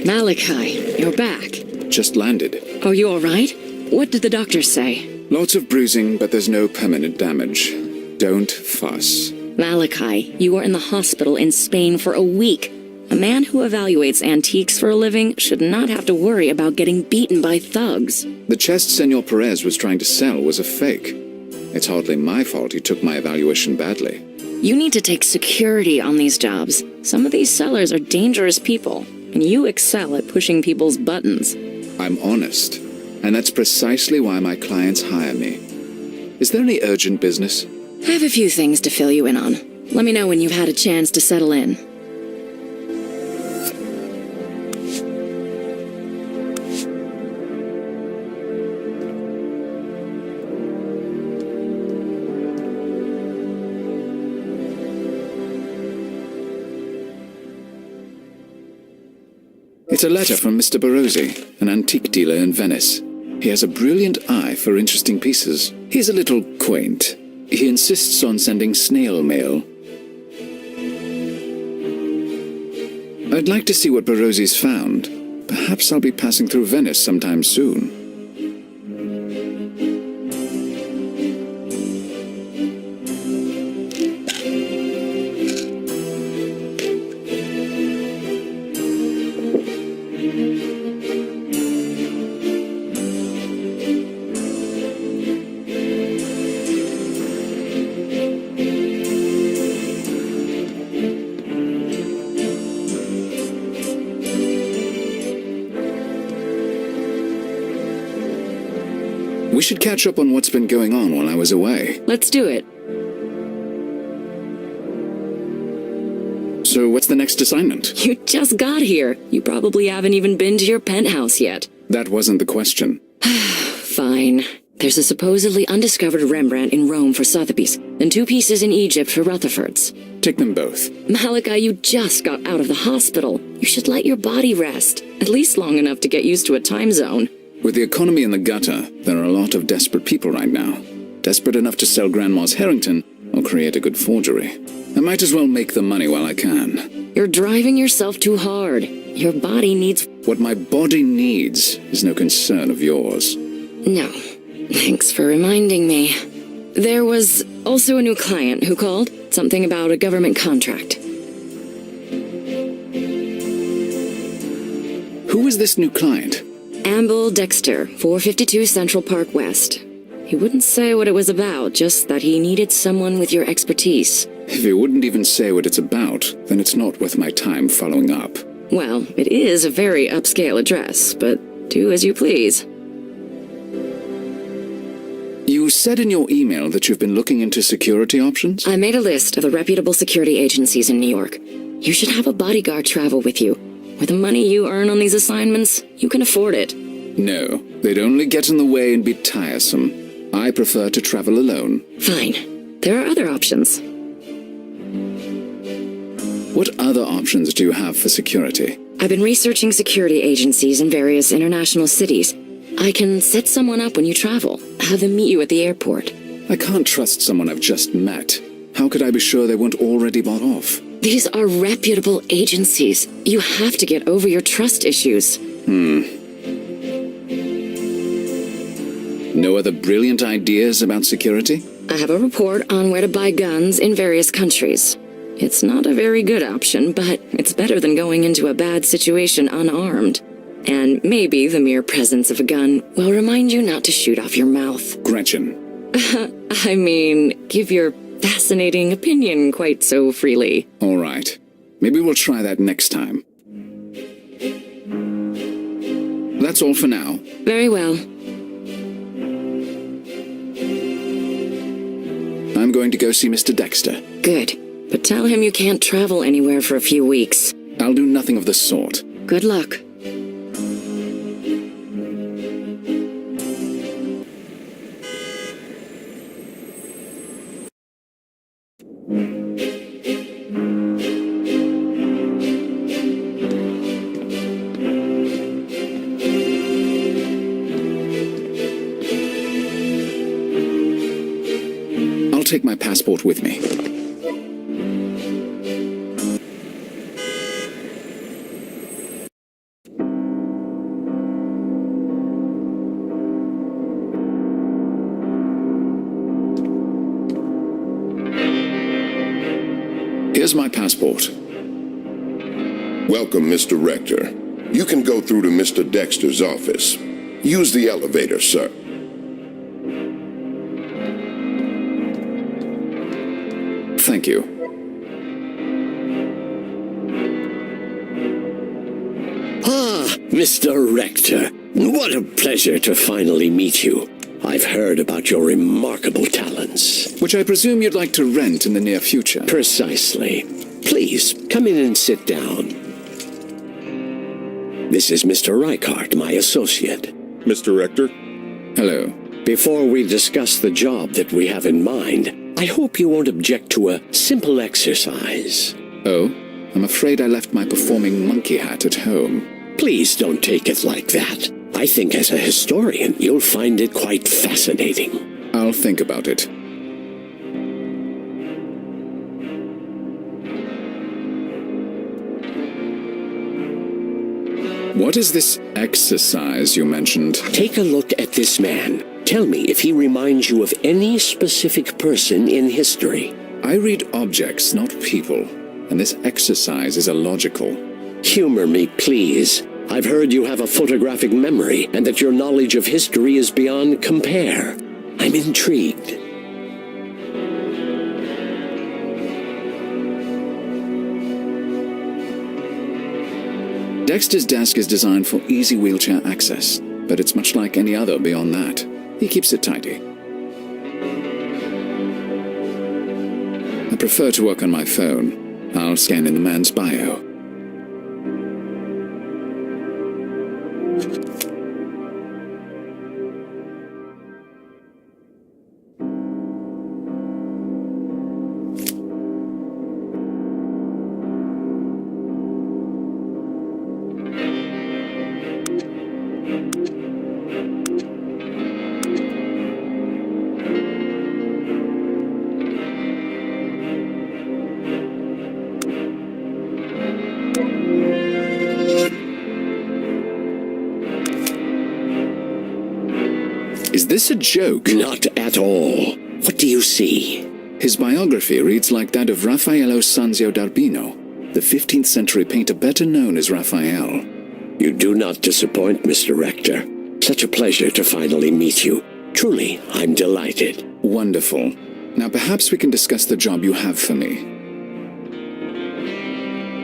Malachi, you're back. Just landed. Are you all right? What did the doctors say? Lots of bruising, but there's no permanent damage. Don't fuss. Malachi, you were in the hospital in Spain for a week. A man who evaluates antiques for a living should not have to worry about getting beaten by thugs. The chest Senor Perez was trying to sell was a fake. It's hardly my fault he took my evaluation badly. You need to take security on these jobs. Some of these sellers are dangerous people, and you excel at pushing people's buttons. I'm honest, and that's precisely why my clients hire me. Is there any urgent business? I have a few things to fill you in on. Let me know when you've had a chance to settle in. It's a letter from Mr. Barozzi, an antique dealer in Venice. He has a brilliant eye for interesting pieces. He's a little quaint. He insists on sending snail mail. I'd like to see what Barozzi's found. Perhaps I'll be passing through Venice sometime soon. We should catch up on what's been going on while I was away. Let's do it. So what's the next assignment? You just got here. You probably haven't even been to your penthouse yet. That wasn't the question. Fine. There's a supposedly undiscovered Rembrandt in Rome for Sotheby's, and 2 pieces in Egypt for Rutherford's. Take them both. Malachi, you just got out of the hospital. You should let your body rest, at least long enough to get used to a time zone. With the economy in the gutter, there are a lot of desperate people right now. Desperate enough to sell Grandma's Harrington or create a good forgery. I might as well make the money while I can. You're driving yourself too hard. Your body needs... What my body needs is no concern of yours. No. Thanks for reminding me. There was also a new client who called. Something about a government contract. Who is this new client? Amble Dexter, 452 Central Park West. He wouldn't say what it was about, just that he needed someone with your expertise. If he wouldn't even say what it's about, then it's not worth my time following up. Well, it is a very upscale address, but do as you please. You said in your email that you've been looking into security options? I made a list of the reputable security agencies in New York. You should have a bodyguard travel with you. With the money you earn on these assignments, you can afford it. No, they'd only get in the way and be tiresome. I prefer to travel alone. Fine. There are other options. What other options do you have for security? I've been researching security agencies in various international cities. I can set someone up when you travel. Have them meet you at the airport. I can't trust someone I've just met. How could I be sure they weren't already bought off? These are reputable agencies. You have to get over your trust issues. No other brilliant ideas about security? I have a report on where to buy guns in various countries. It's not a very good option, but it's better than going into a bad situation unarmed. And maybe the mere presence of a gun will remind you not to shoot off your mouth. Gretchen. I mean, give your fascinating opinion quite so freely. All right. Maybe we'll try that next time. That's all for now. Very well. I'm going to go see Mr. Dexter. Good. But tell him you can't travel anywhere for a few weeks. I'll do nothing of the sort. Good luck. I'll take my passport with me. Here's my passport. Welcome, Mr. Rector. You can go through to Mr. Dexter's office. Use the elevator, sir. Thank you. Mr. Rector, what a pleasure to finally meet you. I've heard about your remarkable talents. Which I presume you'd like to rent in the near future. Precisely. Please, come in and sit down. This is Mr. Reichart, my associate. Mr. Rector? Hello. Before we discuss the job that we have in mind, I hope you won't object to a simple exercise. Oh, I'm afraid I left my performing monkey hat at home. Please don't take it like that. I think as a historian, you'll find it quite fascinating. I'll think about it. What is this exercise you mentioned? Take a look at this man. Tell me if he reminds you of any specific person in history. I read objects, not people, and this exercise is illogical. Humor me, please. I've heard you have a photographic memory and that your knowledge of history is beyond compare. I'm intrigued. Dexter's desk is designed for easy wheelchair access, but it's much like any other beyond that. He keeps it tidy. I prefer to work on my phone. I'll scan in the man's bio. Is this a joke? Not at all. What do you see? His biography reads like that of Raffaello Sanzio d'Urbino, the 15th century painter better known as Raphael. You do not disappoint, Mr. Rector. Such a pleasure to finally meet you. Truly, I'm delighted. Wonderful. Now perhaps we can discuss the job you have for me.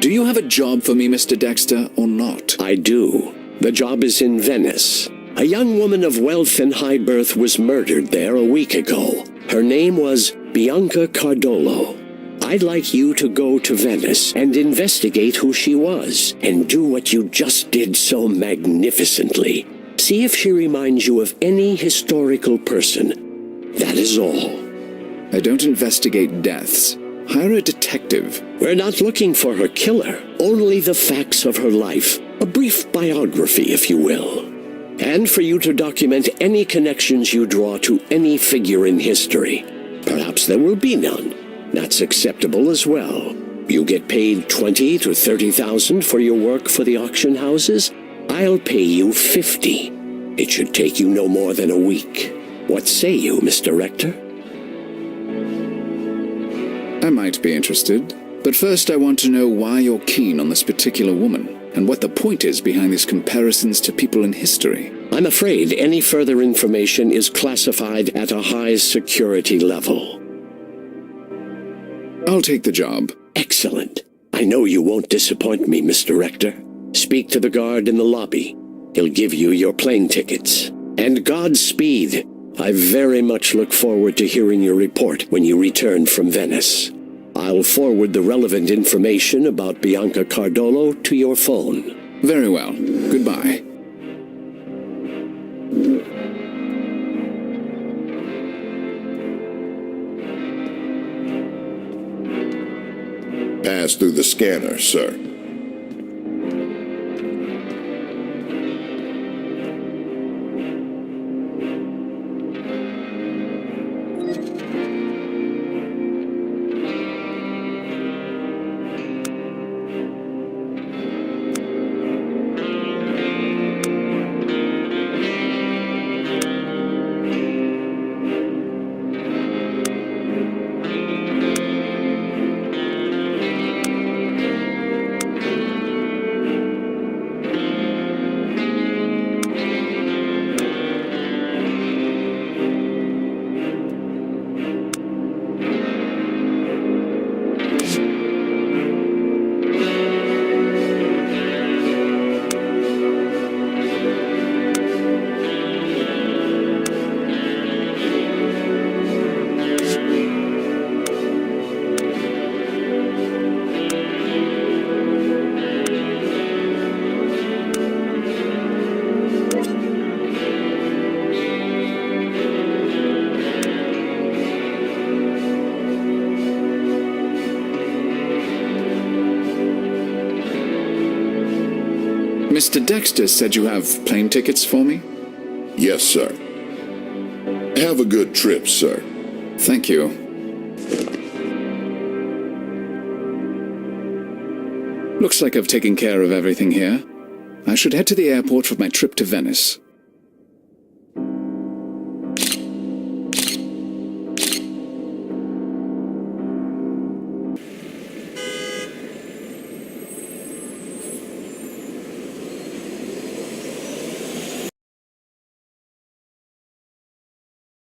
Do you have a job for me, Mr. Dexter, or not? I do. The job is in Venice. A young woman of wealth and high birth was murdered there a week ago. Her name was Bianca Cardolo. I'd like you to go to Venice and investigate who she was, and do what you just did so magnificently. See if she reminds you of any historical person. That is all. I don't investigate deaths. Hire a detective. We're not looking for her killer, only the facts of her life. A brief biography, if you will. And for you to document any connections you draw to any figure in history. Perhaps there will be none. That's acceptable as well. You get paid $20,000 to $30,000 for your work for the auction houses. I'll pay you $50,000. It should take you no more than a week. What say you, Mr. Rector? I might be interested, but first I want to know why you're keen on this particular woman, and what the point is behind these comparisons to people in history. I'm afraid any further information is classified at a high security level. I'll take the job. Excellent. I know you won't disappoint me, Mr. Rector. Speak to the guard in the lobby. He'll give you your plane tickets. And Godspeed. I very much look forward to hearing your report when you return from Venice. I'll forward the relevant information about Bianca Cardolo to your phone. Very well. Goodbye. Pass through the scanner, sir. Mr. Dexter said you have plane tickets for me? Yes, sir. Have a good trip, sir. Thank you. Looks like I've taken care of everything here. I should head to the airport for my trip to Venice.